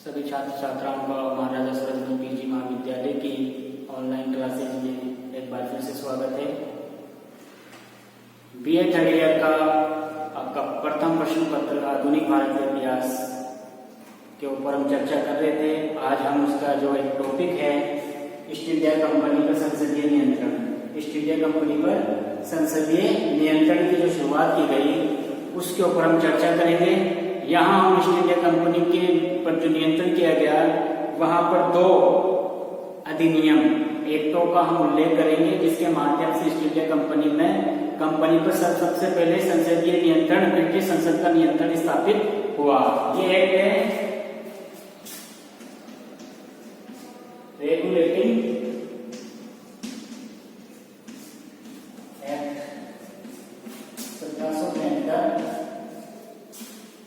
सभी छात्र छात्राओं का महाराजा सूरजमल पीजी महाविद्यालय की ऑनलाइन क्लासेज में एक बार फिर से स्वागत है। बीए थर्ड ईयर का आपका प्रथम प्रश्न पत्र आधुनिक भारत के इतिहास के ऊपर हम चर्चा कर रहे थे। आज हम उसका जो एक टॉपिक है ईस्ट इंडिया कंपनी पर संसदीय नियंत्रण, ईस्ट इंडिया कंपनी पर संसदीय नियंत्रण की जो शुरुआत की गई उसके ऊपर हम चर्चा करेंगे। यहाँ हम ईस्ट इंडिया कंपनी के पर जो नियंत्रण किया गया वहां पर दो अधिनियम एक्टों का हम उल्लेख करेंगे जिसके माध्यम से ईस्ट इंडिया कंपनी पर सबसे पहले संसदीय नियंत्रण, ब्रिटिश संसद का नियंत्रण स्थापित हुआ। ये एक्ट है रेगुलेटिंग एक्ट 1775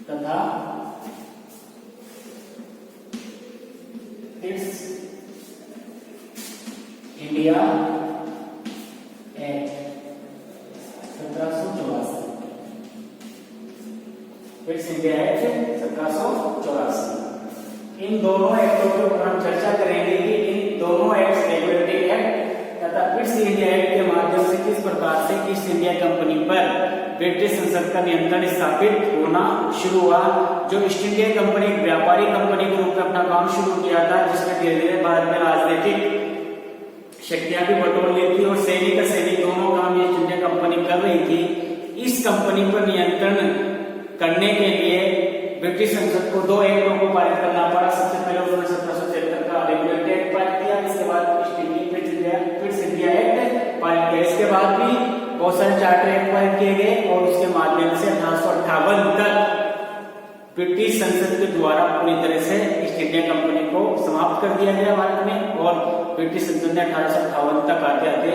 तथा it's India act 1784। It's India act 1784। इन दोनों एक्टों के ऊपर हम चर्चा करेंगे कि इन दोनों एक्ट, रेगुलेटिंग एक्ट तथा इट्स इंडिया एक्ट के माध्यम से किस प्रकार से ईस्ट इंडिया कंपनी पर ब्रिटिश संसद का नियंत्रण स्थापित होना शुरू हुआ। जो ईस्ट इंडिया कंपनी व्यापारी कंपनी के रूप में अपना काम शुरू किया था, जिसमें धीरे धीरे भारत में राजनीतिक शक्तियां भी बटोर ली थी और सैनिक दोनों काम ईस्ट इंडिया कंपनी कर रही थी। इस कंपनी पर नियंत्रण करने के लिए ब्रिटिश संसद को दो एक्टों को पारित करना पड़ा। सबसे पहले उन्होंने 1773 का रेगुलेटिंग एक्ट पारित किया, इसके बाद इट्स इंडिया एक्ट पारित किया। इसके बाद भी बहुत सारे चार्टर एक्ट पारित किए गए और उसके माध्यम से 1858 तक ब्रिटिश संसद के द्वारा पूरी तरह से ईस्ट इंडिया कंपनी को समाप्त कर दिया गया भारत में, और ब्रिटिश संसद ने 1858 तक आते आते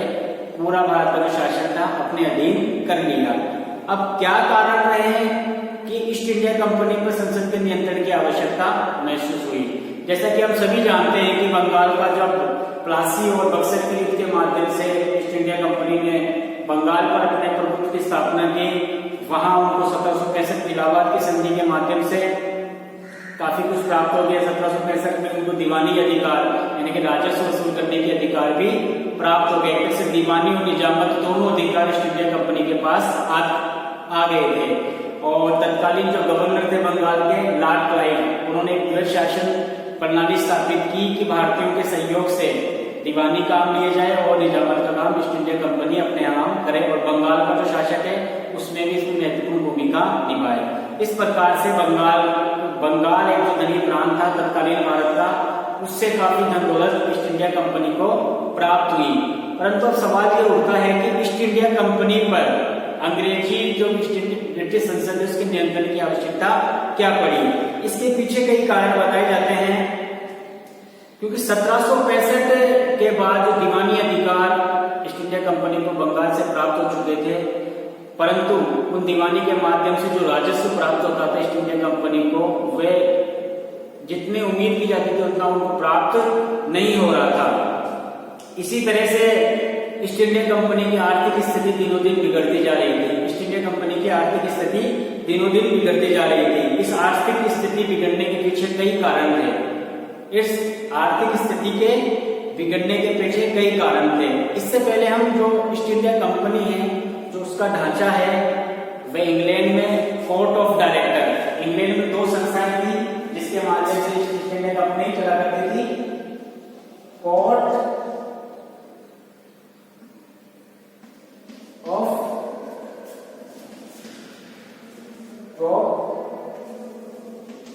पूरा भारत का जो शासन था अपने अधीन कर लिया। अब क्या कारण रहे कि ईस्ट इंडिया कंपनी पर संसद के नियंत्रण की आवश्यकता महसूस हुई। जैसा कि हम सभी जानते हैं कि बंगाल का जब प्लासी और बक्सर की युद्ध के माध्यम से ईस्ट इंडिया कंपनी ने बंगाल पर अपने प्रभुत्व की स्थापना की, वहां उनको 1765 इलाहाबाद की संधि के माध्यम से काफी कुछ प्राप्त हो गया। 1765 में उनको दीवानी अधिकार यानी कि राजस्व वसूल करने के अधिकार भी प्राप्त हो गए। फिर से दीवानी और निजामत दोनों अधिकार ईस्ट इंडिया कंपनी के पास आ गए थे। और तत्कालीन जो गवर्नर थे बंगाल के, लॉर्ड क्लाइव, उन्होंने एक द्वैध शासन प्रणाली स्थापित की कि भारतीयों के सहयोग से दीवानी काम लिए जाए और निजामत का काम ईस्ट इंडिया कंपनी अपने यहाँ करे, और बंगाल का जो शासक है उसमें भी इसमें महत्वपूर्ण भूमिका निभाए। इस प्रकार से बंगाल एक जो धनी प्रांत था तत्कालीन भारत का, उससे काफी धन दौलत ईस्ट इंडिया कंपनी को प्राप्त हुई। परंतु अब सवाल ये उठता है कि ईस्ट इंडिया कंपनी पर अंग्रेजी जो ब्रिटिश संसद है उसके नियंत्रण की आवश्यकता क्या पड़ी। इसके पीछे कई कारण बताए जाते हैं, क्योंकि 1765 के बाद जो दीवानी अधिकार ईस्ट इंडिया कंपनी को बंगाल से प्राप्त हो चुके थे, परंतु उन दीवानी के माध्यम से जो राजस्व प्राप्त होता था ईस्ट इंडिया कंपनी को, वे जितने उम्मीद की जाती थी उतना उनको प्राप्त नहीं हो रहा था। इसी तरह से ईस्ट इंडिया कंपनी की आर्थिक स्थिति दिनों दिन बिगड़ती जा रही थी। ईस्ट इंडिया कंपनी की आर्थिक स्थिति दिनों दिन बिगड़ती जा रही थी। इस आर्थिक स्थिति बिगड़ने के पीछे कई कारण थे। इस आर्थिक स्थिति के बिगड़ने के पीछे कई कारण थे। इससे पहले हम जो ईस्ट इंडिया कंपनी है, जो उसका ढांचा है, वह इंग्लैंड में कोर्ट ऑफ डायरेक्टर, इंग्लैंड में दो संस्थाएं थी जिसके माध्यम से ईस्ट इंडिया कंपनी चला करती थी। कोर्ट ऑफ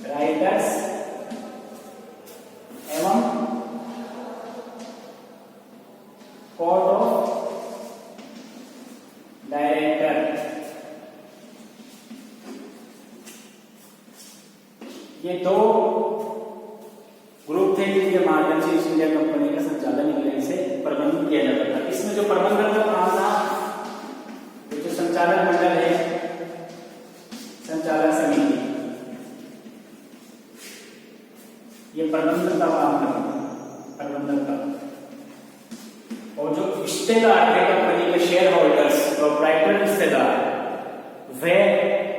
राइटर्स एवं कोर्ट ऑफ डायरेक्टर। ये दो ग्रुप थे जिनके माध्यम से ईस्ट इंडिया कंपनी का संचालन इंग्लैंड से प्रबंध किया जाता था। इसमें जो प्रबंधन का काम था, जो संचालक मंडल है, संचालक समिति, ये प्रबंधन का काम करता, प्रबंधन का। और जो हिस्सेदार थे कंपनी के शेयर होल्डर्स, प्रोप्राइटर हिस्सेदार, वे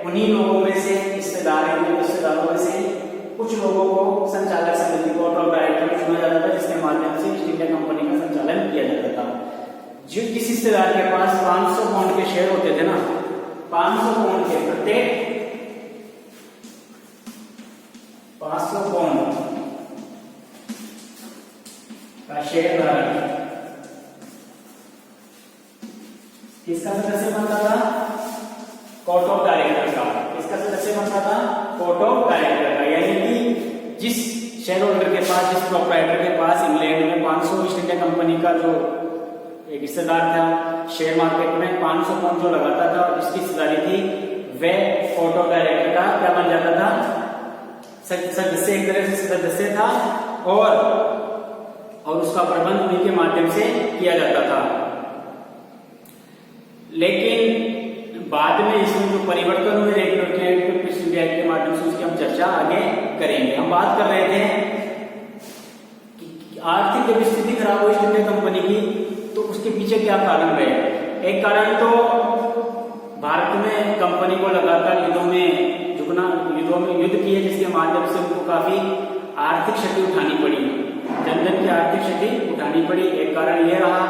उन्हीं लोगों में से हिस्सेदारों में से कुछ लोगों को संचालक हिस्सेदार के पास 500 पाउंड के शेयर होते थे ना, 500 पाउंड के, प्रत्येक 500 पाउंड का शेयर धारक किसका सदस्य बनता था? कोर्ट ऑफ डायरेक्टर का। किसका सदस्य बनता था? कोर्ट ऑफ डायरेक्टर का। यानी कि जिस शेयर होल्डर के पास, जिस प्रोप्राइटर के पास इंग्लैंड में 500 ईस्ट इंडिया कंपनी का जो एक हिस्सेदार था, शेयर मार्केट में 500 पाउंड जो लगाता था और जिसकी हिस्सेदारी थी, वह कोर्ट ऑफ डायरेक्टर का क्या बन जाता था? सदस्य, एक तरह से सदस्य था और उसका प्रबंध उन्हीं के माध्यम से किया जाता था। लेकिन बाद में इसमें जो परिवर्तन हुए regulatory act, east India act के माध्यम से, उसकी हम चर्चा आगे करेंगे। हम बात कर रहे थे कि आर्थिक जब स्थिति खराब हुई ईस्ट इंडिया कंपनी की, तो उसके पीछे क्या कारण रहे? एक कारण तो भारत में कंपनी को लगातार युद्धों में युद्ध किए, जिसके माध्यम से उनको काफी आर्थिक क्षति उठानी पड़ी, जनधन की आर्थिक क्षति उठानी पड़ी। एक कारण यह रहा।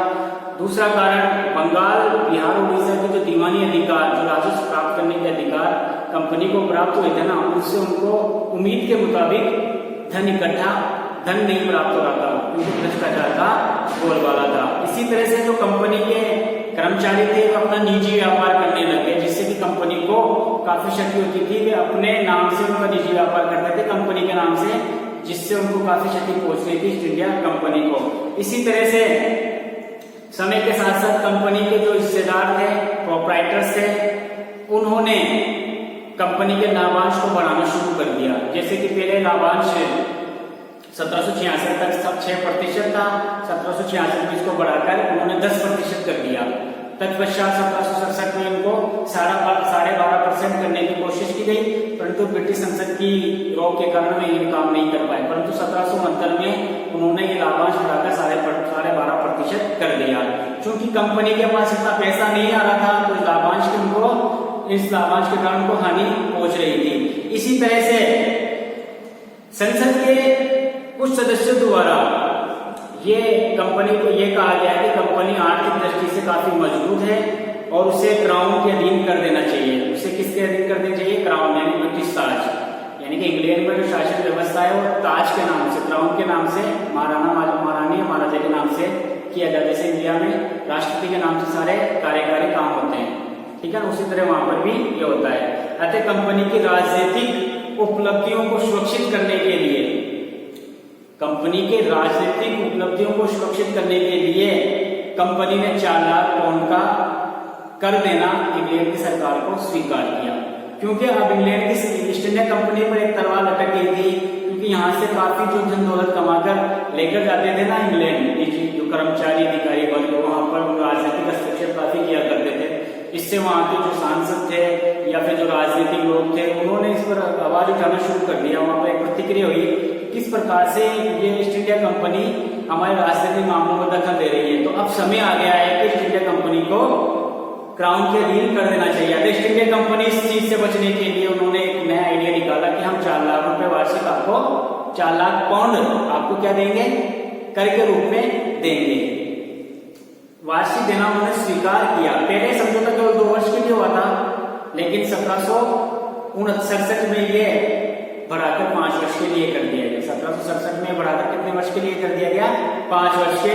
दूसरा कारण, बंगाल, बिहार, उड़ीसा के जो दीवानी अधिकार, जो राजस्व प्राप्त करने के अधिकार कंपनी को प्राप्त हुए थे ना, उससे उनको उम्मीद के मुताबिक धन नहीं प्राप्त हो रहा था, क्योंकि भ्रष्टाचार का बोलबाला था। इसी तरह से जो कंपनी के कर्मचारी थे, वो अपना निजी व्यापार करने लगे, जिससे कि कंपनी को काफी क्षति होती थी। वे अपने नाम से उनका निजी व्यापार करते थे, कंपनी के नाम से, जिससे उनको काफी क्षति पहुंच रही थी ईस्ट इंडिया कंपनी को। इसी तरह से समय के साथ साथ कंपनी के जो हिस्सेदार थे, प्रोप्राइटर्स थे, उन्होंने कंपनी के लाभांश को बढ़ाना शुरू कर दिया। जैसे कि पहले लाभांश 1766 तक 6% था, 1766 में इसको बढ़ाकर उन्होंने 10% कर दिया। तत्पश्चात 1767 में इनको 12.5% करने की कोशिश की गई, परंतु ब्रिटिश संसद की रोक के कारण वे ये काम नहीं कर पाए। परंतु 1769 में उन्होंने ये लाभांश बढ़ाकर 12.5% कर दिया। चूंकि कंपनी के पास इतना पैसा नहीं आ रहा था, तो इस लाभांश के कारण उनको हानि पहुंच रही थी। इसी तरह से संसद के कुछ सदस्यों द्वारा ये कंपनी को ये कहा गया कि कंपनी आर्थिक दृष्टि से काफी मजबूत है और उसे क्राउन के अधीन कर देना चाहिए। उसे किसके अधीन कर देना चाहिए? क्राउन, यानी ब्रिटिश ताज। यानी कि इंग्लैंड में जो शासन व्यवस्था है वो ताज के नाम से, क्राउन के नाम से, महारानी महाराजा के नाम से किया जाता है। जैसे इंडिया में राष्ट्रपति के नाम से सारे कार्यकारी काम होते हैं, ठीक है, उसी तरह वहां पर भी ये होता है। अतः कंपनी की राजनीतिक उपलब्धियों को सुरक्षित करने के लिए, कंपनी के राजनीतिक उपलब्धियों को सुरक्षित करने के लिए कंपनी ने 4 लाख पाउंड का कर देना इंग्लैंड की सरकार को स्वीकार किया। क्योंकि अब इंग्लैंड की ईस्ट इंडिया कंपनी पर एक तलवार लटक गई थी, क्योंकि यहाँ से काफी जो धन दौलत कमाकर लेकर जाते थे ना इंग्लैंड, जो कर्मचारी अधिकारी वर्ग, वहां पर राजनीतिक हस्तक्षेप काफी किया करते थे। इससे वहां के जो सांसद थे या फिर जो राजनीतिक लोग थे, उन्होंने इस पर आवाज उठाना शुरू कर दिया। वहां पर एक प्रतिक्रिया हुई, किस प्रकार से ये ईस्ट इंडिया कंपनी हमारे राजनीतिक मामलों में दखल दे रही है। तो अब समय आ गया है कि ईस्ट इंडिया कंपनी को क्राउन के अधीन कर देना चाहिए। ईस्ट इंडिया कंपनी इस चीज से बचने के लिए उन्होंने एक नया आइडिया निकाला कि हम 4 लाख रुपए वार्षिक आपको, 4 लाख पाउंड आपको क्या देंगे? कर के रूप में देंगे। वार्षिक देना उन्होंने स्वीकार किया। पहले समझौता केवल 2 वर्ष के लिए हुआ था, लेकिन 1767 में ये बढ़ाकर 5 वर्ष के लिए कर दिया गया। 1767 में बढ़ाकर कितने वर्ष के लिए कर दिया गया? 5 वर्ष के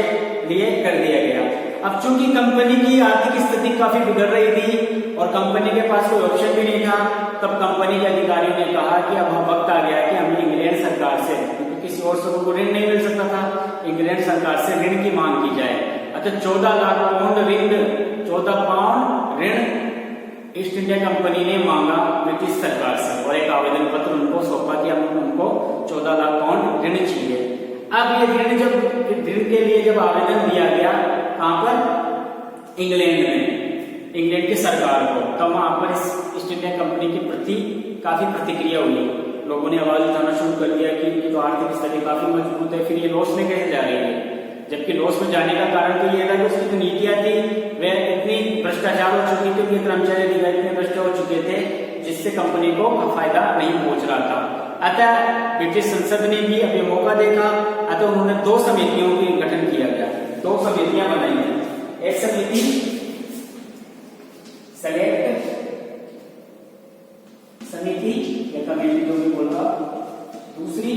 लिए कर दिया गया। अब चूंकि कंपनी की आर्थिक स्थिति काफी बिगड़ रही थी और कंपनी के पास कोई ऑप्शन भी नहीं था, तब कंपनी के अधिकारियों ने कहा कि अब वक्त आ गया कि हमें इंग्लैंड सरकार से, क्योंकि किसी और से उनको ऋण नहीं मिल सकता था, इंग्लैंड सरकार से ऋण की मांग की जाए। अतः 14 लाख पाउंड ऋण ईस्ट इंडिया कंपनी ने मांगा ब्रिटिश सरकार से और एक आवेदन पत्र उनको सौंपा कि उनको 14 लाख पाउंड ऋण चाहिए। अब ये ऋण के लिए जब आवेदन दिया गया, कहां पर? इंग्लैंड में, इंग्लैंड की सरकार को, तब वहां पर इस ईस्ट इंडिया कंपनी के प्रति काफी प्रतिक्रिया हुई। लोगों ने आवाज उठाना शुरू कर दिया कि इनकी तो आर्थिक स्थिति काफी मजबूत है, फिर ये लॉस में कैसे जा रही है? जबकि लॉस में जाने का कारण तो ये था कि उसकी जो नीतियां थी वे इतनी भ्रष्टाचार हो चुकी थी, उनके कर्मचारी अधिकारी इतने भ्रष्ट हो चुके थे, जिससे कंपनी को फायदा नहीं पहुंच रहा था। अतः ब्रिटिश संसद ने भी अब ये मौका देखा, अतः उन्होंने 2 समितियों का गठन किया गया। 2 समितियां बनाई गई। एक समिति सेलेक्ट समिति या कमेटी जो भी बोल रहा, दूसरी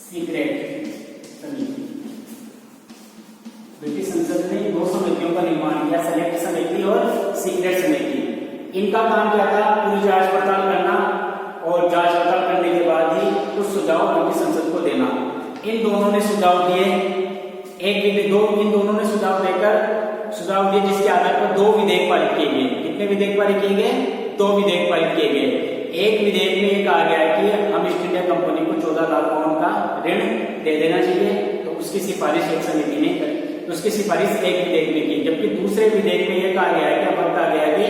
सीक्रेट समिति। ब्रिटिश संसद ने दो समितियों का निर्माण किया, सेलेक्ट समिति और सीक्रेट समिति। इनका काम क्या था? पूरी जांच पड़ताल करना और जांच पड़ताल करने के बाद ही कुछ सुझाव ब्रिटिश संसद को देना। इन दोनों ने सुझाव दिए, इन दोनों ने सुझाव दिए जिसके आधार पर दो विधेयक पारित किए गए। कितने विधेयक पारित किए गए? दो विधेयक पारित किए गए। एक विधेयक में ये कहा गया कि हम ईस्ट इंडिया कंपनी को 14 लाख पाउंड का ऋण दे देना चाहिए, तो उसकी सिफारिश एक समिति ने करी, तो उसकी सिफारिश एक विधेयक में की। जबकि दूसरे विधेयक में यह कहा गया है, क्या कहा गया कि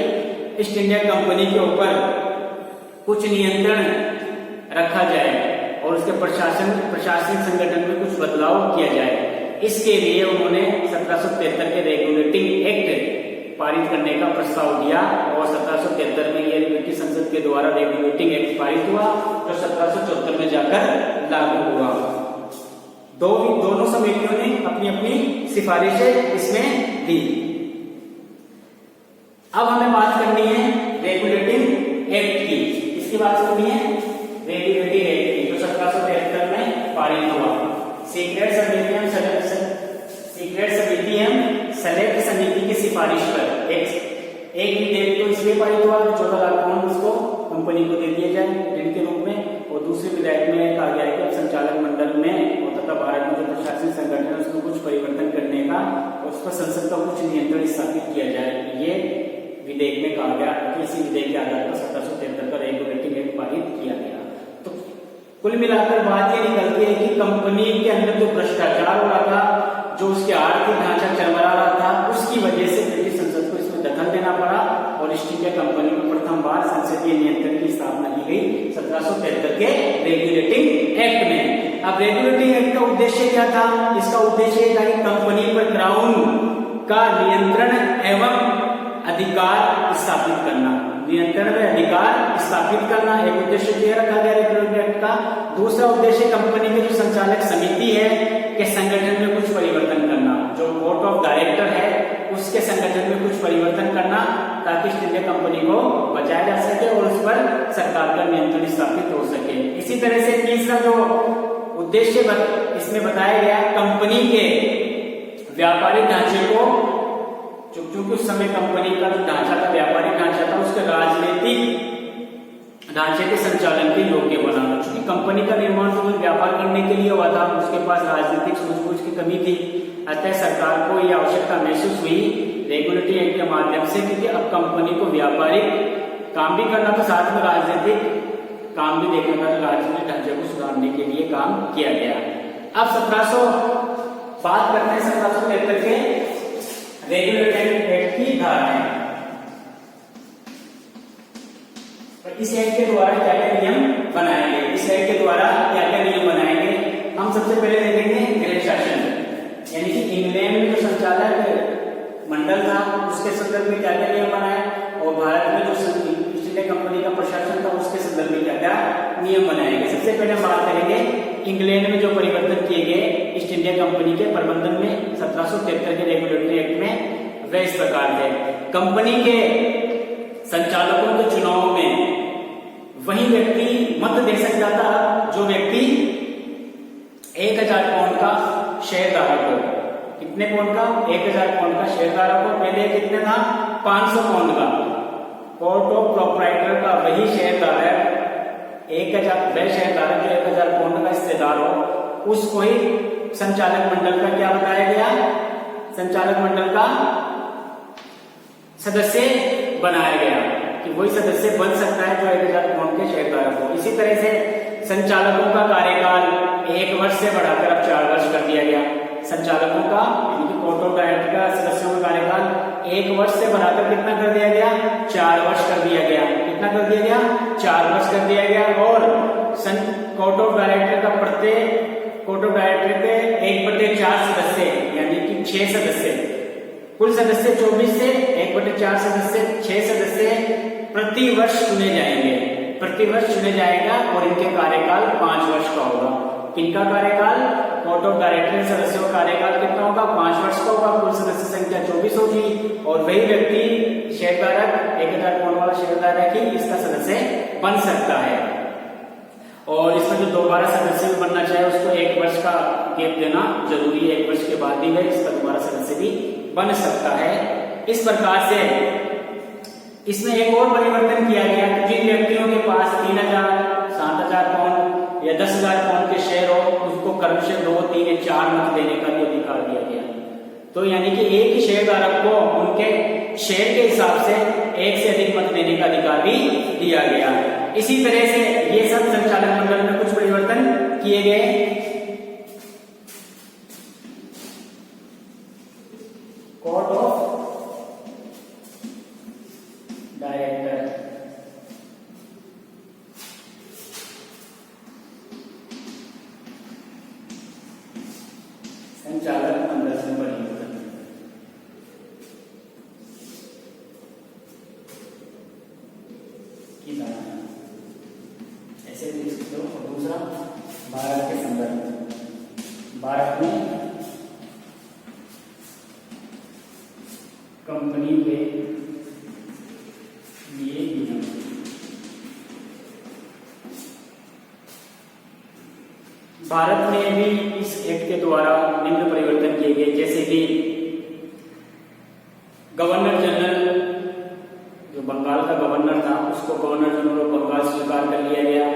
ईस्ट इंडिया कंपनी के ऊपर कुछ नियंत्रण रखा जाए और उसके प्रशासनिक संगठन में कुछ बदलाव किया जाए। इसके लिए उन्होंने 1773 के रेगुलेटिंग एक्ट पारित करने का प्रस्ताव दिया और 1773 में यह ब्रिटिश संसद के द्वारा रेगुलेटिंग एक्ट पारित हुआ, जो 1774 में जाकर लागू हुआ। दोनों समितियों ने अपनी अपनी सिफारिशें इसमें दी। अब हमें बात करनी है रेगुलेटिंग एक्ट की। इसकी बात करनी है रेगुलेटिंग एक्ट की, जो 1773 में पारित हुआ। सीक्रेट समिति एवं सेलेक्ट समिति की सिफारिश पर एक विधेयक तो इसलिए पारित हुआ 14 लाख पाउंड उसको कंपनी को दे दिए जाए ऋण के रूप में, और दूसरे विधेयक में कहा गया है कि संचालक मंडल में और तथा भारत में जो प्रशासनिक संगठन है उसमें कुछ परिवर्तन करने का और उस पर संसद का कुछ नियंत्रण स्थापित किया जाए। ये विधेयक में कहा गया कि इसी विधेयक के आधार पर 1773 का रेगुलेटिंग एक्ट पारित किया गया। तो कुल मिलाकर बात ये निकलती है कि कंपनी के अंदर जो भ्रष्टाचार हो रहा था, जो उसके आर्थिक ढांचा चरमरा रहा था, उसकी वजह से ब्रिटिश संसद को इसमें दखल देना पड़ा और ईस्ट इंडिया कंपनी में प्रथम बार संसदीय नियंत्रण की स्थापना की गई 1773 के रेगुलेटिंग एक्ट में। अब रेगुलेटिंग एक्ट का उद्देश्य क्या था? इसका उद्देश्य था कि कंपनी पर क्राउन का नियंत्रण एवं अधिकार स्थापित करना, नियंत्रण में अधिकार स्थापित करना एक उद्देश्य यह रखा गया रेगुलेटिंग एक्ट का। दूसरा उद्देश्य कंपनी की जो संचालक समिति है के संगठन में कुछ परिवर्तन करना, जो बोर्ड ऑफ डायरेक्टर है उसके संगठन में कुछ परिवर्तन करना, ताकि ईस्ट इंडिया कंपनी को बचाया जा सके और उस पर सरकार का नियंत्रण स्थापित हो सके। इसी तरह से तीसरा जो उद्देश्य इसमें बताया गया, कंपनी के व्यापारिक ढांचे को, क्योंकि उस समय कंपनी का जो ढांचा था, व्यापारिक ढांचा था, उसके राजनीतिक ढांचे के संचालन के योग्य बनाना। क्योंकि कंपनी का निर्माण तो व्यापार करने के लिए हुआ था, उसके पास राजनीतिक सूझबूझ की कमी थी, अतः सरकार को यह आवश्यकता महसूस हुई रेगुलेटिंग एक्ट के माध्यम से, क्योंकि अब कंपनी को व्यापारिक काम भी करना था, साथ में राजनीतिक काम भी देखना था, राजनीतिक ढांचे को सुधारने के लिए काम किया गया। अब 1700 बात करते हैं 1773 के रेगुलेटिंग एक्ट की धाराएं। इस एक्ट के द्वारा क्या क्या नियम बनाएंगे, इस एक्ट के द्वारा क्या क्या नियम बनाएंगे, हम सबसे पहले देखेंगे इंग्लैंड शासन, यानी कि इंग्लैंड में जो संचालक मंडल था उसके संदर्भ में क्या क्या नियम बनाए, और भारत में जो ईस्ट इंडिया कंपनी का प्रशासन था उसके संदर्भ में क्या क्या नियम बनाएंगे। सबसे पहले हम बात करेंगे इंग्लैंड में जो परिवर्तन किए गए ईस्ट इंडिया कंपनी के प्रबंधन में 1773 के रेगुलेटरी एक्ट में, वे इस प्रकार थे। कंपनी के संचालकों के चुनाव में वही व्यक्ति मत दे सकता था जो व्यक्ति 1000 पाउंड का शेयरधारक हो। कितने पाउंड का? 1000 पाउंड का शेयरधारक हो। पहले कितने था? 500 पाउंड का। कोर्ट ऑफ प्रोप्राइटर का वही शेयरधारक 1000, वह शेयरधारक 1000 पाउंड का हिस्सेदार हो, उसको ही संचालक मंडल का क्या बताया गया? संचालक मंडल का सदस्य बनाया गया कि वही सदस्य बन सकता है जो 1000 पाउंड के शेयरधारक हो। इसी तरह से संचालकों का कार्यकाल 1 वर्ष से बढ़ाकर अब 4 वर्ष कर दिया गया। संचालकों का यानी कि कोर्ट ऑफ डायरेक्टर का सदस्यों का कार्यकाल 1 वर्ष से बढ़ाकर कितना कर दिया गया? 4 वर्ष कर दिया गया। कितना कर दिया गया? 4 वर्ष कर दिया गया। और कोर्ट ऑफ डायरेक्टर का प्रत्येक कोर्ट ऑफ डायरेक्टर के 1/4 सदस्य यानी कि 6 सदस्य, कुल सदस्य 24 से 1/4 सदस्य 6 सदस्य प्रति वर्ष चुने जाएंगे, प्रति वर्ष चुने जाएगा और इनके कार्यकाल 5 वर्ष का होगा। किनका कार्यकाल, कोर्ट ऑफ डायरेक्टर सदस्यों का कार्यकाल कितना होगा, 5 वर्ष का होगा, कुल सदस्य संख्या 24 होगी और वही व्यक्ति शेयरधारक 1000 पाउंड वाला शेयरधारक ही इसका सदस्य बन सकता है। और इसमें जो दोबारा सदस्य भी बनना चाहे उसको 1 वर्ष का गैप देना जरूरी है, 1 वर्ष के बाद भी वह इसका दोबारा सदस्य भी बन सकता है। इस प्रकार से इसमें एक और परिवर्तन किया गया, जिन व्यक्तियों के पास 3000, 7000 पाउंड या 10,000 पाउंड के शेयर हो उसको क्रमशः 2, 3 या 4 मत देने का भी अधिकार दिया गया। तो यानी कि एक ही शेयरधारक को उनके शेयर के हिसाब से 1 से अधिक मत देने का अधिकार भी दिया गया। इसी तरह से ये सब संचालक मंडल में कुछ परिवर्तन किए गए। कोर्ट ऑफ डायरेक्टर, संचालक मंडल में परिवर्तन। ऐसे लिख सकते हो। और दूसरा भारत के संदर्भ में, भारत में कंपनी के लिए नियम। भारत में भी इस एक्ट के द्वारा निम्न परिवर्तन किए गए, जैसे कि गवर्नर जनरल, जो बंगाल का गवर्नर था उसको गवर्नर जनरल ऑफ बंगाल स्वीकार कर लिया गया।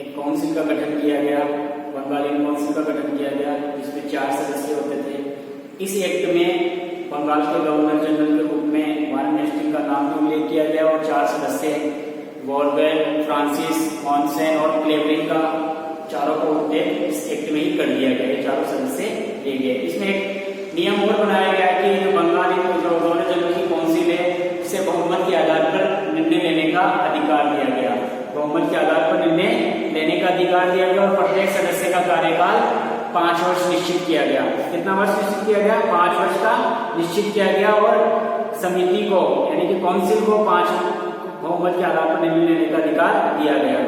एक काउंसिल का गठन किया गया, बंगाली काउंसिल का गठन किया गया जिसमें 4 सदस्य होते थे। इस एक्ट में बंगाल के गवर्नर जनरल के रूप में वारेन हेस्टिंग का नाम भी उल्लेख किया गया और 4 सदस्य वॉलबेल, फ्रांसिस, मॉनसेन और क्लेवरिंग का चारों को उल्लेख इस एक्ट में ही कर दिया गया, चारों सदस्य लिए गए। इसमें एक नियम और बनाया गया कि जो बंगाली जो गवर्नर जनरल की काउंसिल है उसे बहुमत के आधार पर निर्णय लेने का अधिकार दिया गया, बहुमत के आधार पर निर्णय लेने का अधिकार दिया गया और प्रत्येक सदस्य का कार्यकाल 5 वर्ष निश्चित किया गया। कितना वर्ष निश्चित किया गया, 5 वर्ष का निश्चित किया गया और समिति को यानी कि काउंसिल को 5 बहुमत के आधार पर निर्णय लेने का अधिकार दिया गया।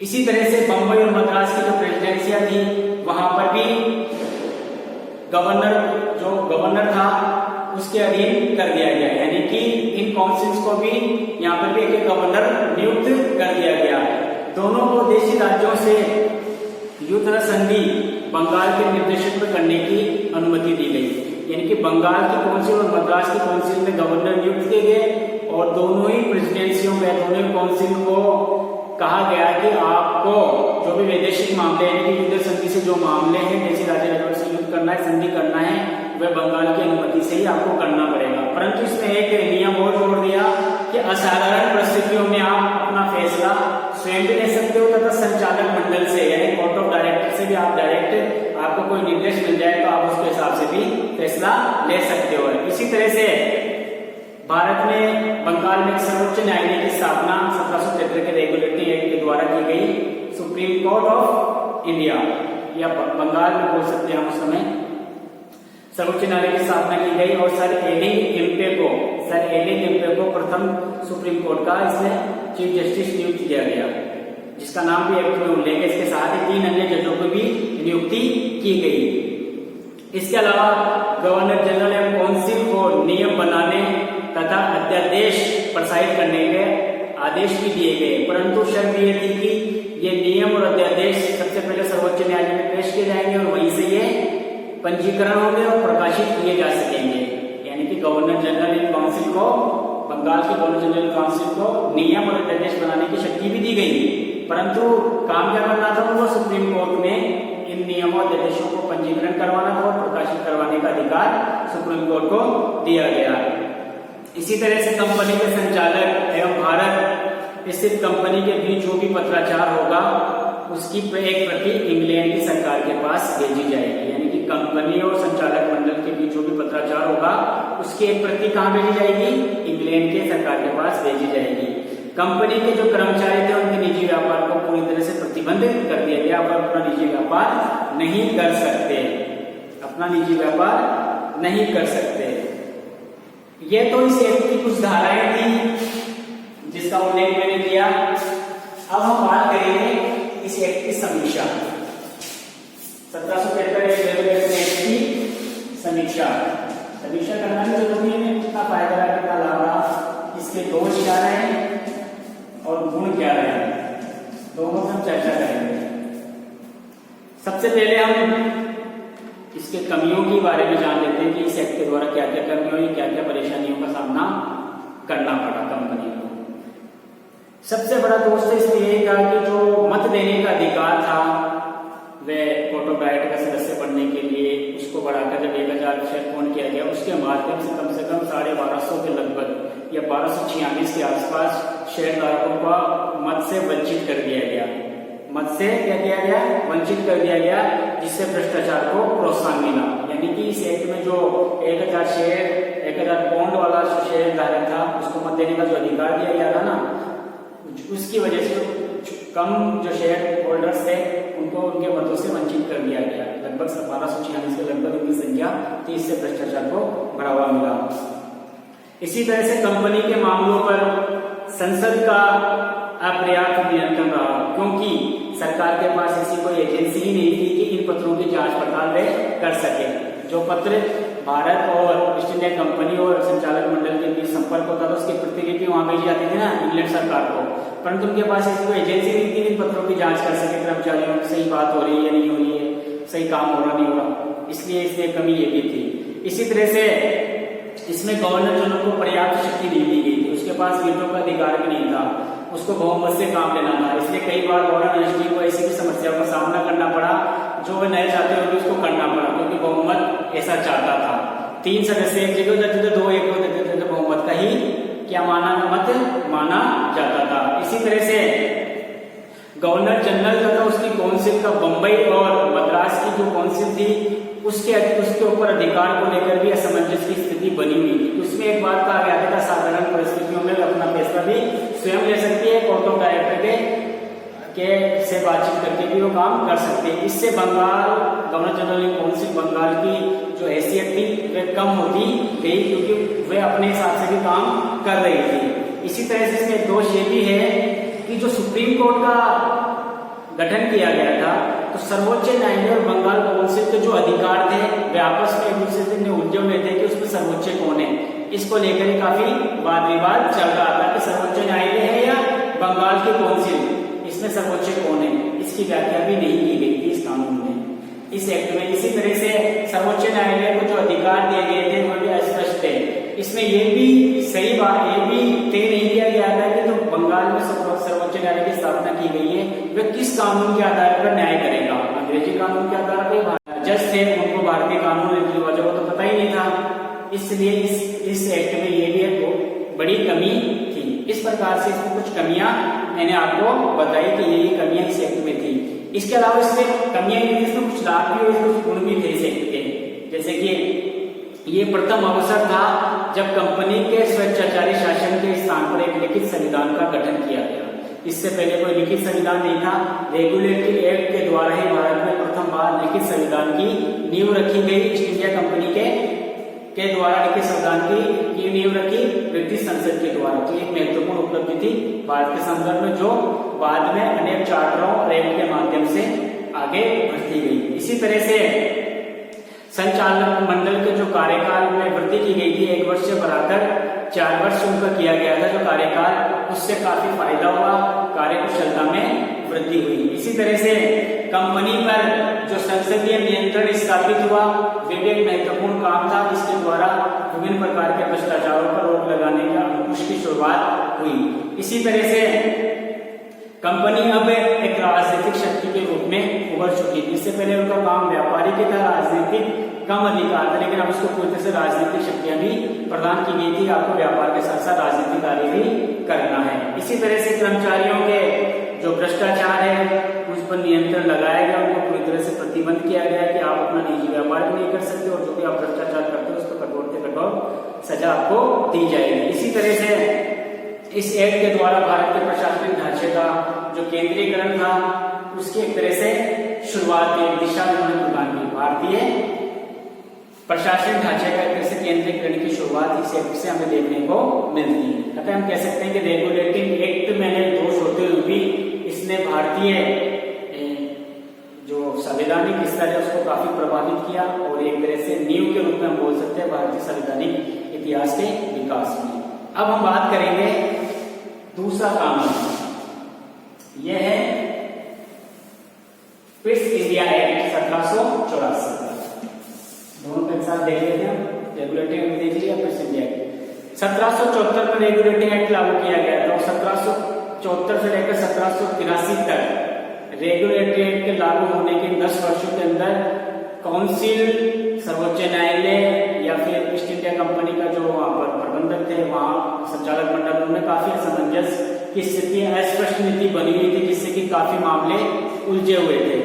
इसी तरह से बंबई और मद्रास की जो प्रेसिडेंसियां थी वहां पर भी गवर्नर था उसके अधीन कर दिया गया, यानी कि इन काउंसिल्स को भी यहाँ पर भी एक गवर्नर नियुक्त कर दिया गया। दोनों को देशी राज्यों से युद्ध संधि बंगाल के निर्देशन करने की अनुमति दी गई, यानी कि बंगाल की काउंसिल और मद्रास की काउंसिल में गवर्नर नियुक्त किए गए और दोनों ही प्रेसिडेंसियों में दोनों ही काउंसिल को कहा गया कि आपको जो भी वैदेशिक मामले हैं कि युद्ध संधि से जो मामले हैं देशी राज्यों से युद्ध करना है, संधि करना है, वह बंगाल की अनुमति से ही आपको करना पड़ेगा। परंतु इसमें एक नियम और जोड़ दिया कि असाधारण परिस्थितियों में आप अपना फैसला स्वयं भी ले सकते हो तथा संचालक मंडल से यानी कोर्ट ऑफ डायरेक्टर से भी आप डायरेक्ट आपको कोई निर्देश मिल जाए तो आप उसके हिसाब से भी फैसला ले सकते हो। इसी तरह से भारत में बंगाल में सर्वोच्च न्यायालय की स्थापना 1773 के रेगुलेटरी एक्ट के द्वारा की गई। सुप्रीम कोर्ट ऑफ इंडिया या बंगाल में बोल सकते हैं हम उस समय सर्वोच्च न्यायालय की स्थापना की गई और सर एलिंग एम्पे को प्रथम सुप्रीम कोर्ट का इसमें चीफ जस्टिस नियुक्त किया गया, जिसका नाम भी एक्ट में उल्लेख है। इसके साथ ही 3 अन्य जजों को भी नियुक्ति की गई। इसके अलावा गवर्नर जनरल एवं काउंसिल को नियम बनाने तथा अध्यादेश प्रसारित करने के आदेश भी दिए गए, परंतु शर्त यह थी कि ये नियम और अध्यादेश सबसे पहले सर्वोच्च न्यायालय में पेश किए जाएंगे और वहीं से ये पंजीकरण होंगे और प्रकाशित किए जा सकेंगे। यानी कि गवर्नर जनरल काउंसिल को, बंगाल की गवर्नर जनरल काउंसिल को नियम और अध्यादेश बनाने की शक्ति भी दी गई, परंतु काम क्या करना था, वो सुप्रीम कोर्ट में इन नियमों और अध्यादेशों को पंजीकरण करवाना था और प्रकाशित करवाने का अधिकार सुप्रीम कोर्ट को दिया गया। इसी तरह से कंपनी के संचालक एवं भारत स्थित कंपनी के बीच जो भी पत्राचार होगा उसकी एक प्रति इंग्लैंड की सरकार के पास भेजी जाएगी, यानी कि कंपनी और संचालक मंडल के बीच जो भी पत्राचार होगा उसकी एक प्रति कहाँ भेजी जाएगी, इंग्लैंड के सरकार के पास भेजी जाएगी। कंपनी के जो कर्मचारी थे उनके निजी व्यापार को पूरी तरह से प्रतिबंधित कर दिया गया, आप अपना निजी व्यापार नहीं कर सकते, अपना निजी व्यापार नहीं कर सकते। ये तो इस एक्ट की कुछ धाराएं थी जिसका उल्लेख मैंने किया। अब हम बात करेंगे इस एक्ट की समीक्षा। 1773 रेगुलेटरी एक्ट की समीक्षा करना भी जरूरी है। कितना फायदा रहा, कितना लाभ रहा, इसके दोष क्या रहे और गुण क्या रहे, दोनों हम चर्चा करेंगे। सबसे पहले हम इसके कमियों के बारे में जान लेते हैं कि इस एक्ट के द्वारा क्या क्या कमियां हुई, क्या क्या परेशानियों का सामना करना पड़ा कंपनी को। सबसे बड़ा दोष तो इसमें यही था कि जो मत देने का अधिकार था वह फोटोग्राइड का सदस्य बनने के लिए उसको बढ़ाकर जब 1000 शेयर पूर्ण किया गया, उसके माध्यम से कम 1250 के लगभग या 1246 के आसपास शेयरधारकों का मत से वंचित कर दिया गया। मत से क्या किया गया, वंचित कर दिया गया, जिससे भ्रष्टाचार को प्रोत्साहन मिला। यानी कि इस एक्ट में जो 1000 शेयर 1000 पाउंड वाला शेयर धारक था उसको मत देने का जो अधिकार दिया गया था ना, उसकी वजह से कम जो शेयर होल्डर्स थे उनको उनके मतों से वंचित कर दिया गया। लगभग 1246 के लगभग उनकी संख्या थी, इससे भ्रष्टाचार को बढ़ावा मिला। इसी तरह से कंपनी के मामलों पर संसद का अपर्याप्त नियंत्रण रहा, क्योंकि सरकार के पास ऐसी कोई एजेंसी ही नहीं थी कि इन पत्रों की जांच पड़ताल कर सके। जो पत्र भारत और ईस्ट इंडिया कंपनी और संचालक मंडल के बीच संपर्क होता था उसकी प्रतिलिपि वहां भेजी जाती थी ना इंग्लैंड सरकार को, परंतु उनके पास ऐसी कोई एजेंसी नहीं थी इन पत्रों की जांच कर सके कर्मचारियों की सही बात हो रही है या नहीं हो रही है, सही काम हो रहा नहीं हो रहा, इसलिए इसमें कमी ये भी थी। इसी तरह से इसमें गवर्नर जनरल को पर्याप्त शक्ति नहीं दी गई थी, उसके पास वीटो का अधिकार भी नहीं था, उसको बहुमत से काम लेना था। इसलिए कई बार गवर्नर मिनिस्ट्री को ऐसी भी समस्याओं का सामना करना पड़ा जो वे नहीं चाहते होंगे उसको करना पड़ा, क्योंकि बहुमत ऐसा चाहता था। 3 सदस्य एक जगह जाते थे, 2 एक देते थे, तो बहुमत का ही क्या मत माना जाता था। इसी तरह से गवर्नर जनरल तथा उसकी काउंसिल का बंबई और मद्रास की जो काउंसिल थी उसके ऊपर अधिकार को लेकर भी असमंजस की स्थिति बनी हुई थी। उसमें एक बात कहा गया था, साधारण परिस्थितियों में अपना फैसला भी स्वयं ले सकती है, कोर्ट ऑफ डायरेक्टर के से बातचीत करके भी वो काम कर सकते हैं। इससे Bengal governor general council Bengal की जो हैसियत थी वह कम होती गई, क्योंकि वे अपने हिसाब से भी काम कर रही थी। इसी तरह से इसमें दोष ये भी है कि जो सुप्रीम कोर्ट का गठन किया गया था तो सर्वोच्च न्यायालय और बंगाल काउंसिल के जो अधिकार थे वे आपस में एक दूसरे से उलझे हुए थे कि उसमें सर्वोच्च कौन है। इसको लेकर काफी वाद विवाद चल रहा था कि सर्वोच्च न्यायालय है या बंगाल की काउंसिल, इसमें सर्वोच्च कौन है, इसकी व्याख्या भी नहीं की गई थी इस कानून में, इस एक्ट में। इसी तरह से सर्वोच्च न्यायालय को जो अधिकार दिए गए थे वो भी अस्पष्ट है। इसमें ये भी सही बात ये भी तय नहीं किया गया था कि जो बंगाल में सर्वोच्च न्यायालय की स्थापना की गई है वह किस कानून के आधार पर न्याय करेगा। अंग्रेजी कानून के आधार पर जज थे, उनको भारतीय कानून रीति रिवाजों को तो पता ही नहीं था, इसलिए इस एक्ट में ये भी एक बड़ी कमी थी। इस प्रकार से इसमें कुछ कमियां मैंने आपको बताई कि ये कमियां इस एक्ट में थी। इसके अलावा इसमें कमियां नहीं थी, इसमें कुछ लाभ भी और कुछ गुण भी थे इस एक्ट के। जैसे कि ये प्रथम अवसर था जब कंपनी के स्वेच्छाचारी शासन के स्थान पर एक लिखित संविधान का गठन किया गया। इससे पहले कोई लिखित संविधान नहीं था। रेगुलेटरी एक्ट के द्वारा ही भारत में प्रथम बार लिखित संविधान की नींव रखी गई। ईस्ट इंडिया कंपनी के द्वारा लिखित संविधान की नींव रखी ब्रिटिश संसद के द्वारा। तो एक महत्वपूर्ण उपलब्धि थी भारत के संदर्भ में, जो बाद में अनेक चार्टरों और एक्ट के माध्यम से आगे बढ़ती गई। इसी तरह से संचालक मंडल के जो कार्यकाल में वृद्धि की गई थी, 1 वर्ष से बढ़ाकर 4 वर्ष उनका किया गया था जो कार्यकाल, उससे काफी फायदा हुआ, कार्यकुशलता में वृद्धि हुई। इसी तरह से कंपनी पर जो संसदीय नियंत्रण स्थापित हुआ वे भी एक महत्वपूर्ण काम था। इसके द्वारा विभिन्न प्रकार के भ्रष्टाचारों पर रोक लगाने का अंकुश की शुरुआत हुई। इसी तरह से कंपनी अब एक राजनीतिक शक्ति के रूप में उभर चुकी थी। इससे पहले उनका काम व्यापारिक था, राजनीतिक कम अधिकार था, लेकिन अब उसको पूरी तरह से राजनीतिक शक्तियां भी प्रदान की गई थी। आपको व्यापार के साथ साथ राजनीतिक कार्य भी करना है। इसी तरह से कर्मचारियों के जो भ्रष्टाचार है उस पर नियंत्रण लगाया गया, उनको पूरी तरह से प्रतिबंध किया गया कि आप अपना निजी व्यापार भी नहीं कर सकते और जो भी आप भ्रष्टाचार करते हो उस पर कठोर से कठोर सजा आपको दी जाएगी। इसी तरह से इस एक्ट के द्वारा भारत के प्रशासनिक ढांचे का जो केंद्रीकरण था उसकी एक तरह से शुरुआत की, दिशा प्रदान की। भारतीय प्रशासनिक ढांचे का एक तरह से केंद्रीकरण की शुरुआत इस एक्ट से हमें देखने को मिलती है। अतः हम कह सकते हैं कि रेगुलेटिंग एक्ट में दोष होते हुए भी इसने भारतीय स्थापित किया और एक तरह से नींव के रूप में हम बोल सकते हैं भारतीय संवैधानिक इतिहास के विकास में। अब हम बात करेंगे दूसरा कानून, यह है पिट्स इंडिया एक्ट 1784। दोनों के साथ देख लेते हैं, रेगुलेटिंग एक्ट देख लिया, पिट्स इंडिया एक्ट 1774 में रेगुलेटिंग एक्ट लागू किया गया था और 1774 से लेकर 1783 तक रेगुलेटरी एक्ट के लागू होने के 10 वर्षों के अंदर काउंसिल, सर्वोच्च न्यायालय या फिर ईस्ट इंडिया कंपनी का जो वहां पर प्रबंधक थे, वहां संचालक मंडल में काफी असमंजस की स्थिति, अस्पष्ट नीति बनी हुई थी, जिससे कि काफी मामले उलझे हुए थे।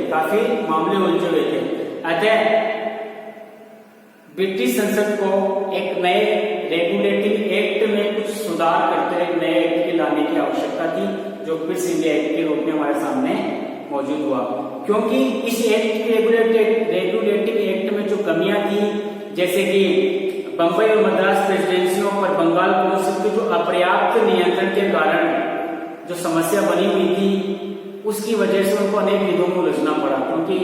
अतः ब्रिटिश संसद को एक नए रेगुलेटिंग एक्ट में कुछ सुधार करते हुए एक नए एक्ट के लाने की आवश्यकता थी, जो पिट्स इंडिया एक्ट के रूप में हमारे सामने मौजूद हुआ। क्योंकि इस एक्ट रेगुलेटिंग एक्ट में जो कमियां थी, जैसे कि बंबई और मद्रास प्रेसिडेंसियों पर बंगाल काउंसिल के जो अपर्याप्त नियंत्रण के कारण जो समस्या बनी हुई थी, उसकी वजह से उनको अनेक विधों में उलझना पड़ा। क्योंकि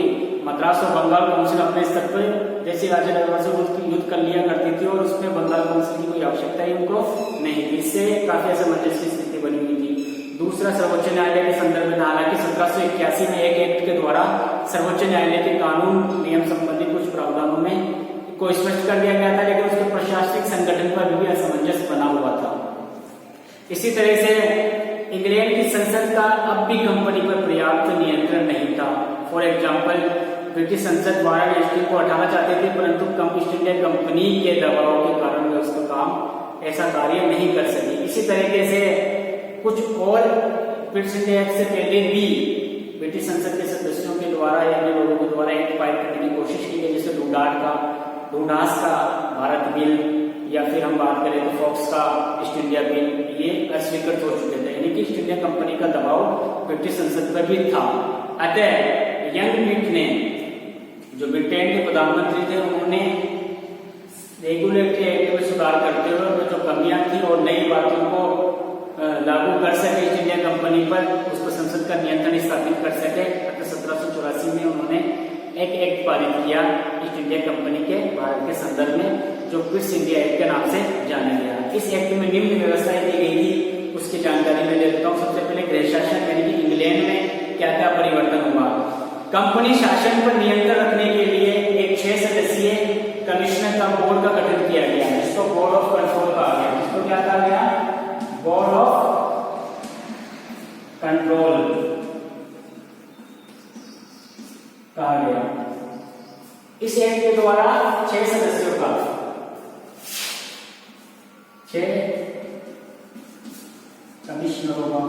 मद्रास और बंगाल काउंसिल अपने स्तर पर जैसे राज्य लेवल से युद्ध कर लिया करती थी और उसमें बंगाल काउंसिल की कोई आवश्यकता ही उनको नहीं थी। इससे काफी असमंजस की स्थिति बनी हुई थी। दूसरा, सर्वोच्च न्यायालय के संदर्भ में, हालांकि 1781 में एक एक्ट के द्वारा सर्वोच्च न्यायालय के कानून नियम संबंधी कुछ प्रावधानों में को स्पष्ट कर दिया गया था, लेकिन उसके प्रशासनिक संगठन पर भी असमंजस बना हुआ था। इसी तरह से इंग्लैंड की संसद का अब भी कंपनी पर पर्याप्त नियंत्रण नहीं था। फॉर एग्जाम्पल, ब्रिटिश संसद द्वारा स्टील को हटाना चाहते थे, परंतु ईस्ट इंडिया कंपनी के दबाव के कारण वे उसका काम ऐसा कार्य नहीं कर सकी। इसी तरीके से कुछ और पिट्स इंडिया एक्ट से पहले भी ब्रिटिश संसद के सदस्यों के द्वारा या अन्य लोगों के द्वारा एक्ट पारित करने की कोशिश की गई, जैसे डूडास का भारत बिल, या फिर हम बात करें तो फॉक्स का ईस्ट इंडिया बिल, ये अस्वीकृत हो चुके थे। यानी कि ईस्ट इंडिया कंपनी का दबाव ब्रिटिश संसद पर भी था। अतः यंग पिट ने, जो ब्रिटेन के प्रधानमंत्री थे, उन्होंने रेगुलेटरी एक्ट में सुधार करते हुए जो कमियां थी और नई बातों को लागू कर सके ईस्ट इंडिया कंपनी पर, उस पर संसद का नियंत्रण स्थापित कर सके। अतः 1784 में उन्होंने एक एक्ट पारित किया ईस्ट इंडिया कंपनी के भारत के संदर्भ में, जो पिट्स इंडिया एक्ट के नाम से जाना गया। इस एक्ट में निम्न व्यवस्थाएं दी गई थी, उसकी जानकारी मैं दे देता हूँ। सबसे पहले गृह शासन, यानी कि इंग्लैंड में क्या क्या परिवर्तन हुआ। कंपनी शासन पर नियंत्रण रखने के लिए एक 6 सदस्यीय कमिश्नर का बोर्ड का गठन किया गया, जिसको बोर्ड ऑफ कंट्रोल कहा गया। जिसको क्या कहा गया? बोर्ड ऑफ कंट्रोल कहा गया। इस एक्ट के द्वारा 6 सदस्यों का 6 कमिश्नरों का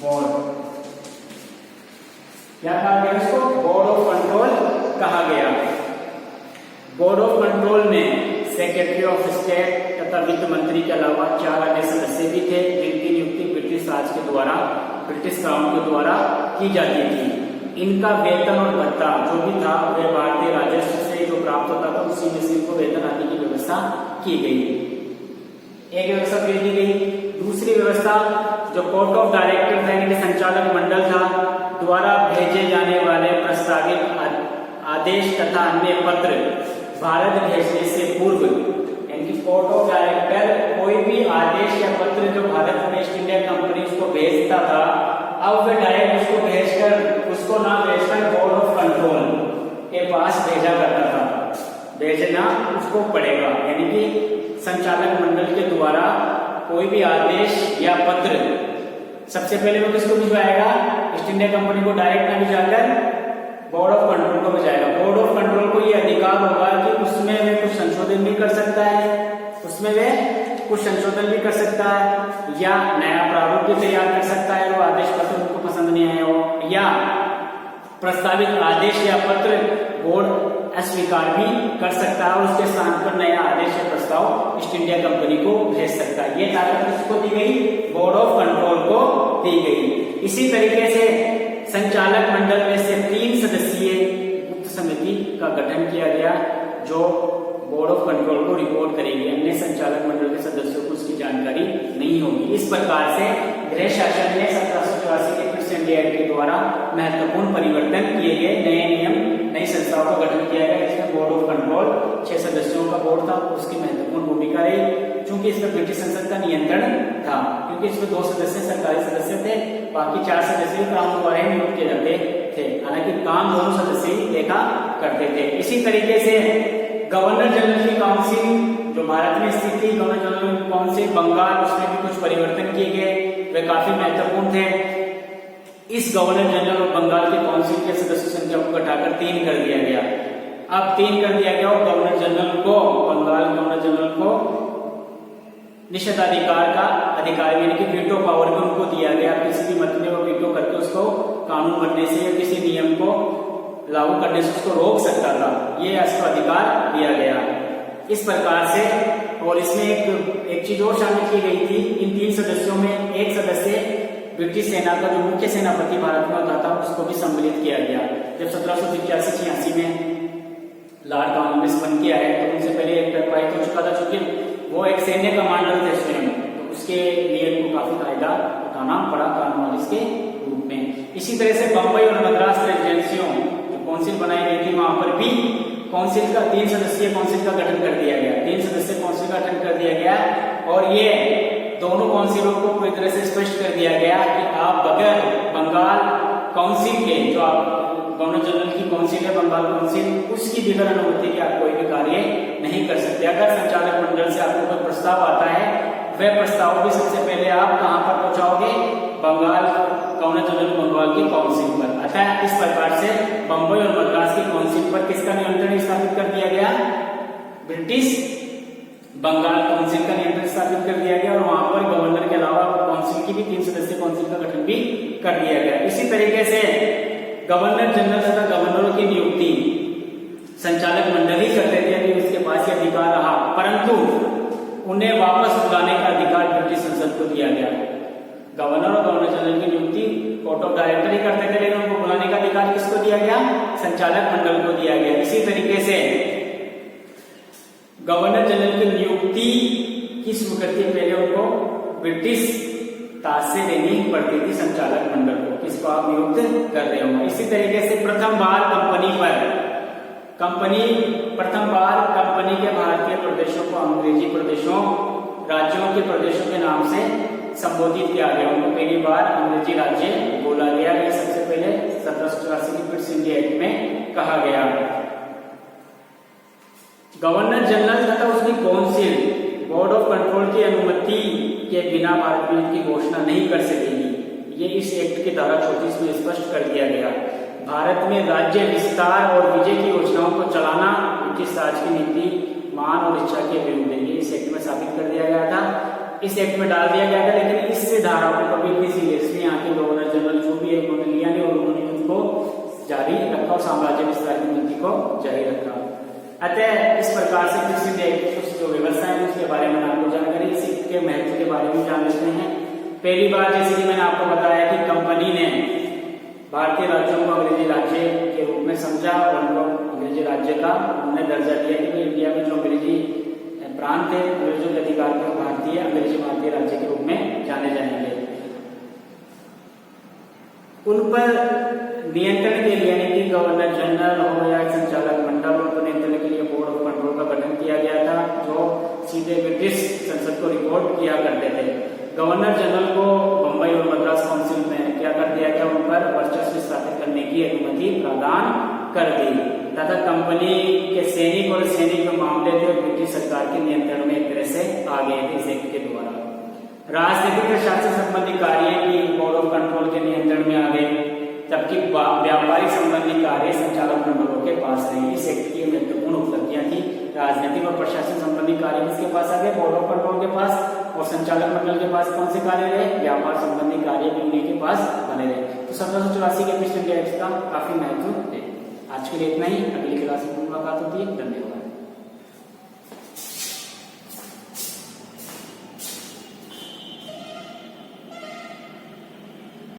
बोर्ड क्या कहा गया? इसको बोर्ड ऑफ कंट्रोल कहा गया। बोर्ड ऑफ कंट्रोल में सेक्रेटरी ऑफ स्टेट तथा वित्त मंत्री के अलावा 4 अन्य सदस्य भी थे, जिनकी नियुक्ति ब्रिटिश राज के द्वारा, ब्रिटिश क्राउन के द्वारा की जाती थी। इनका वेतन और भत्ता जो भी था वह भारतीय राजस्व से जो प्राप्त होता था, उसी में से इनको वेतन आने की व्यवस्था की गई। एक व्यवस्था फिर दी गई। दूसरी व्यवस्था, जो कोर्ट ऑफ डायरेक्टर यानी कि संचालक मंडल था, द्वारा भेजे जाने वाले प्रस्तावित आदेश तथा अन्य पत्र भारत भेजने से पूर्व, यानी कि कोर्ट ऑफ डायरेक्टर कोई भी आदेश या पत्र जो भारत में ईस्ट इंडिया कंपनी उसको भेजता था, अब वे डायरेक्ट उसको भेजकर, उसको ना भेजकर बोर्ड ऑफ कंट्रोल के पास भेजा करता था। भेजना उसको पड़ेगा, यानी कि संचालक मंडल के द्वारा कोई भी आदेश या पत्र सबसे पहले वो किसको भिजवाएगा? ईस्ट इंडिया कंपनी को डायरेक्ट ना भिजवाकर बोर्ड ऑफ कंट्रोल को भिजवाएगा। बोर्ड ऑफ कंट्रोल को ये अधिकार होगा कि उसमें वे कुछ संशोधन भी कर सकता है, या नया प्रारूप भी तैयार कर सकता है, वो आदेश पत्र उनको पसंद नहीं आया हो, या प्रस्तावित आदेश या पत्र बोर्ड अस्वीकार भी कर सकता है और उसके स्थान पर नया आदेश या प्रस्ताव ईस्ट इंडिया कंपनी को भेज सकता है। ये ताकत किसको दी गई? बोर्ड ऑफ कंट्रोल को दी गई। इसी तरीके से संचालक मंडल में से 3 सदस्यीय गुप्त समिति का गठन किया गया, जो बोर्ड ऑफ कंट्रोल को रिपोर्ट करेगी। अन्य संचालक मंडल के सदस्यों को उसकी जानकारी नहीं होगी। इस प्रकार से ब्रिटिश शासन में 1784 के फिट्स इंडिया एक्ट के द्वारा महत्वपूर्ण परिवर्तन किए गए, नए नियम, नई संस्थाओं का गठन किया गया। इसमें बोर्ड ऑफ कंट्रोल 6 सदस्यों का बोर्ड था, उसकी महत्वपूर्ण भूमिका रही, क्योंकि इसमें ब्रिटिश संसद का नियंत्रण था, क्योंकि इसमें 2 सदस्य सरकारी सदस्य थे, बाकी 4 सदस्य क्राउन द्वारा नियुक्त किए जाते थे। हालांकि काम दोनों सदस्य ही देखा करते थे। इसी तरीके से गवर्नर जनरल की काउंसिल जो भारत में स्थित थी, गवर्नर जनरल की काउंसिल बंगाल, उसमें भी कुछ परिवर्तन किए गए, वे काफी महत्वपूर्ण थे। इस गवर्नर जनरल और बंगाल के काउंसिल के सदस्य संख्या को घटाकर 3 कर दिया गया। अब 3 कर दिया गया और गवर्नर जनरल को, बंगाल गवर्नर जनरल को निषेधाधिकार का अधिकार यानी कि वीटो पावर भी उनको दिया गया। किसी भी मत में वो वीटो करके उसको कानून बनने से या किसी नियम को लागू करने से उसको रोक सकता था, ये इसको अधिकार दिया गया। इस प्रकार से, और इसमें एक चीज और शामिल की गई थी, इन 3 सदस्यों में एक सदस्य ब्रिटिश सेना का जो मुख्य सेनापति भारत में होता था उसको भी सम्मिलित किया गया। जब 1785-86 में लॉर्ड कॉर्नवालिस बन के आए तो उनसे पहले एक प्रभावित हो चुका था, चूंकि वो एक सैन्य कमांडर थे स्वयं, तो उसके लिए उनको काफी फायदा उठाना पड़ा कॉर्नवालिस के रूप में। इसी तरह से बंबई और मद्रास प्रेसिडेंसियों जो काउंसिल बनाई गई थी, वहां पर भी काउंसिल का 3 सदस्यीय काउंसिल का गठन कर दिया गया, 3 सदस्यीय काउंसिल का गठन कर दिया गया। और ये दोनों काउंसिलों को पूरी तरह से स्पष्ट कर दिया गया कि आप बगैर बंगाल काउंसिल के, जो आप गवर्नर जनरल की काउंसिल है बंगाल काउंसिल, उसकी बिगर अनुमति के आप कोई भी कार्य नहीं कर सकते। अगर संचालक मंडल से आपको कोई प्रस्ताव आता है, वह प्रस्ताव भी सबसे पहले आप कहां पर पहुंचाओगे? बंगाल गवर्नर जनरल बंगाल की काउंसिल पर। अतः इस प्रकार से बंबई और मद्रास की काउंसिल पर किसका नियंत्रण स्थापित कर दिया गया? ब्रिटिश बंगाल काउंसिल का नियंत्रण स्थापित कर दिया गया, और वहां पर गवर्नर के अलावा काउंसिल की भी 3 सदस्यीय काउंसिल का गठन भी कर दिया गया। इसी तरीके से गवर्नर जनरल तथा गवर्नरों की नियुक्ति संचालक मंडल ही करते थे, अभी उसके पास ये अधिकार रहा, परंतु उन्हें वापस बुलाने का अधिकार ब्रिटिश संसद को दिया गया। गवर्नर और गवर्नर जनरल की नियुक्ति कोर्ट ऑफ डायरेक्टर ही करते थे, लेकिन उनको बुलाने का अधिकार किसको दिया गया? संचालक मंडल को दिया गया। इसी तरीके से गवर्नर जनरल की नियुक्ति की स्वीकृति पहले उनको ब्रिटिश ताज से लेनी पड़ती थी संचालक मंडल को, किसको आप नियुक्त कर रहे हो। इसी तरीके से प्रथम बार कंपनी के भारतीय प्रदेशों को अंग्रेजी प्रदेशों, राज्यों के प्रदेशों के नाम से संबोधित किया गया, उनको पहली बार अंग्रेजी राज्य बोला गया। ये सबसे पहले 1784 की फिट्स इंडिया एक्ट में कहा गया। गवर्नर जनरल तथा उसकी काउंसिल बोर्ड ऑफ कंट्रोल की अनुमति के बिना भारत में इनकी घोषणा नहीं कर सकेगी, ये इस एक्ट की धारा 34 में स्पष्ट कर दिया गया। भारत में राज्य विस्तार और विजय की योजनाओं को चलाना ब्रिटिश राज की नीति, मान और इच्छा के विरुद्ध है, ये इस एक्ट में साबित कर दिया गया था, इस एक्ट में डाल दिया गया था। लेकिन इस धारा को कभी भी सीरियसली यहाँ के गवर्नर जनरल जो भी है उन्होंने लिया नहीं, और उन्होंने उसको जारी रखा और साम्राज्य विस्तार की नीति को जारी रखा। अतः इस प्रकार से फिट्स इंडिया एक्ट की जो व्यवस्था है उसके बारे में आपको जानकारी, इसके महत्व के बारे में जान लेते हैं। पहली बार जैसे कि मैंने आपको बताया कि कंपनी ने भारतीय राज्यों को अंग्रेजी राज्य के रूप में समझा और उनको अंग्रेजी राज्य का उन्होंने दर्जा दिया कि इंडिया में जो अंग्रेजी प्रांत है, अंग्रेजों के अधिकार में भारतीय राज्य के रूप में जाने जाएंगे। उन पर नियंत्रण के लिए यानी कि गवर्नर जनरल हो या संचालक मंडल, उनको नियंत्रण के लिए बोर्ड ऑफ कंट्रोल का गठन किया गया था, जो सीधे ब्रिटिश संसद को रिपोर्ट किया करते थे। गवर्नर जनरल को बंबई और मद्रास काउंसिल में क्या कर दिया गया? उन पर वर्चस्व स्थापित करने की अनुमति प्रदान कर दी, तथा कंपनी के सैनिक और सैनिक मामले थे ब्रिटिश सरकार के नियंत्रण में एक तरह से आ गए थे इस एक्ट के द्वारा। राजनीतिक प्रशासन संबंधी कार्य भी बोर्ड ऑफ कंट्रोल के नियंत्रण में आ गए, जबकि व्यापारिक संबंधी कार्य संचालक मंडलों के पास रहे। इस एक्ट की महत्वपूर्ण उपलब्धियां थी। राजनीतिक और प्रशासन संबंधी कार्य किसके पास आ गए? बोर्ड ऑफ कंट्रोल के पास। और संचालक मंडल के पास कौन से कार्य रहे? व्यापार संबंधी कार्य भी उन्हीं के पास बने रहे। तो 1784 के फिट्स इंडिया एक्ट का काफी महत्व है। आज के लिए इतना ही, अगली क्लास में मुलाकात होती है। धन्यवाद।